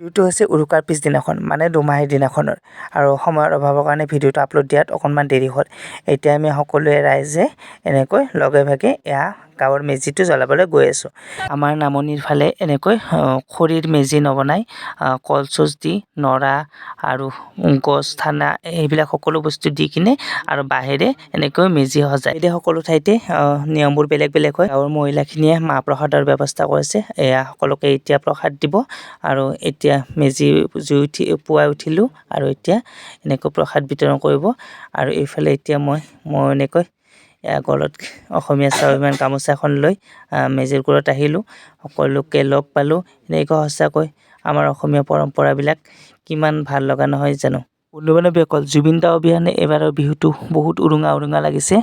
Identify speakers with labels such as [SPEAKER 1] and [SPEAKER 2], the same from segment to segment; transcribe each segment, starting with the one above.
[SPEAKER 1] ভিডিঅ'টো হৈছে উৰুকাৰ পিছদিনাখন মানে দুমাহীৰ দিনাখনৰ আৰু সময়ৰ অভাৱৰ কাৰণে ভিডিঅ'টো আপলোড দিয়াত অকণমান দেৰি হ'ল। এতিয়া আমি সকলোৱে ৰাইজে এনেকৈ লগে ভাগে এয়া গাঁৱৰ মেজিটো জ্বলাবলৈ গৈ আছোঁ। আমাৰ নামনিৰ ফালে এনেকৈ খৰিৰ মেজি নবনাই কলচুজ দি নৰা আৰু গছ ঠানা এইবিলাক সকলো বস্তু দি কিনে আৰু বাঁহেৰে এনেকৈ মেজি সজায়। এতিয়া সকলো ঠাইতে নিয়মবোৰ বেলেগ বেলেগ হয়। গাঁৱৰ মহিলাখিনিয়ে মাহ প্ৰসাদৰ ব্যৱস্থা কৰিছে। এয়া সকলোকে এতিয়া প্ৰসাদ দিব আৰু এতিয়া মেজি পুৱাই উঠিলোঁ আৰু এতিয়া এনেকৈ প্ৰসাদ বিতৰণ কৰিব আৰু এইফালে এতিয়া মই এনেকৈ গলত অসমীয়া স্বাভিমান গামোচা এখন লৈ মেজিৰ ঘৰত আহিলোঁ। সকলোকে লগ পালোঁ। এনেকৈ সঁচাকৈ আমাৰ অসমীয়া পৰম্পৰাবিলাক কিমান ভাল লগা নহয় জানো। বন্ধু বান্ধৱীসকল, জুবিন দা অবিহনে এইবাৰৰ বিহুটো বহুত উৰুঙা লাগিছে।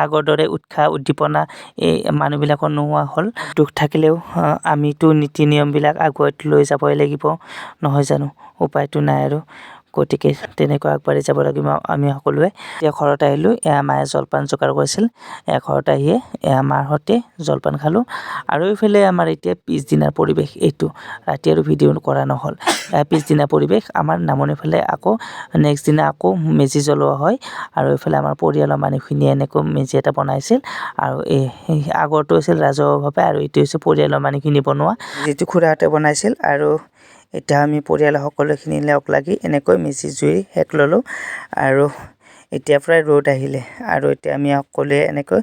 [SPEAKER 1] আগৰ দৰে উৎসাহ উদ্দীপনা এই মানুহবিলাকৰ নোহোৱা হ'ল। দুখ থাকিলেও আমিতো নীতি নিয়মবিলাক আগুৱাই লৈ যাবই লাগিব নহয় জানো, উপায়তো নাই আৰু। গতিকে তেনেকৈ আগবাঢ়ি যাব লাগিব আমি সকলোৱে। এতিয়া ঘৰত আহিলোঁ, এয়া মায়ে জলপান যোগাৰ কৰিছিল। ঘৰত আহিয়ে মাৰ সৈতে জলপান খালোঁ আৰু এইফালে আমাৰ এতিয়া পিছদিনাৰ পৰিৱেশ এইটো। ৰাতি আৰু ভিডিঅ' কৰা নহ'ল। পিছদিনা পৰিৱেশ আমাৰ নামনিৰ ফালে আকৌ নেক্সট দিনা আকৌ মেজি জ্বলোৱা হয় আৰু এইফালে আমাৰ পৰিয়ালৰ মানুহখিনিয়ে এনেকৈ মেজি এটা বনাইছিল আৰু এই আগৰটো হৈছিল ৰাজহুৱাভাৱে আৰু এইটো হৈছে পৰিয়ালৰ মানুহখিনি বনোৱা। যিটো খুৰাহঁতে বনাইছিল আৰু এতিয়া আমি পৰিয়ালৰ সকলোখিনি লগ লাগি এনেকৈ মেজি জুই সেক ল'লোঁ আৰু এতিয়া প্ৰায় ৰ'দ আহিলে আৰু এতিয়া আমি সকলোৱে এনেকৈ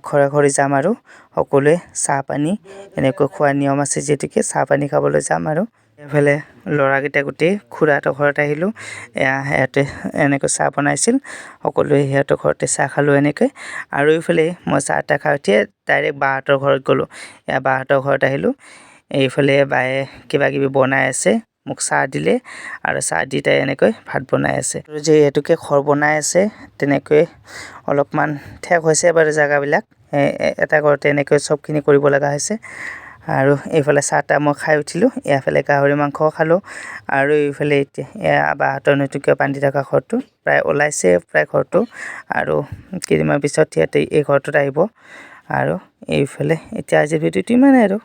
[SPEAKER 1] ঘৰে ঘৰে যাম আৰু সকলোৱে চাহ পানী এনেকৈ খোৱাৰ নিয়ম আছে যিহেতুকে চাহ পানী খাবলৈ যাম আৰু এইফালে ল'ৰাকেইটা গোটেই খুৰাহঁতৰ ঘৰত আহিলোঁ। সিহঁতে এনেকৈ চাহ বনাইছিল, সকলোৱে সিহঁতৰ ঘৰতে চাহ খালোঁ এনেকৈ আৰু এইফালে মই চাহ তাহ খাই উঠিয়ে ডাইৰেক্ট বাহঁতৰ ঘৰত গ'লোঁ। বাহঁতৰ ঘৰত আহিলোঁ। এইফালে বায়ে কিবা কিবি বনাই আছে, মোক চাহ দিলে আৰু চাহ দি তাই এনেকৈ ভাত বনাই আছে। যিহেতুকে ঘৰ বনাই আছে তেনেকৈ অলপমান ঠেক হৈছে বাৰু জেগাবিলাক। এটা ঘৰতে এনেকৈ চবখিনি কৰিব লগা হৈছে আৰু এইফালে চাহ তাহ মই খাই উঠিলোঁ। এইফালে গাহৰি মাংস খালোঁ আৰু এইফালে এতিয়া বাহঁতৰ নতুনকৈ বান্ধি থকা ঘৰটো প্ৰায় ওলাইছে প্ৰায় ঘৰটো আৰু কেইদিনমান পিছত সিহঁতে এই ঘৰটোত আহিব আৰু এইফালে এতিয়া আজিৰ ভিডিঅ'টো ইমানেই আৰু।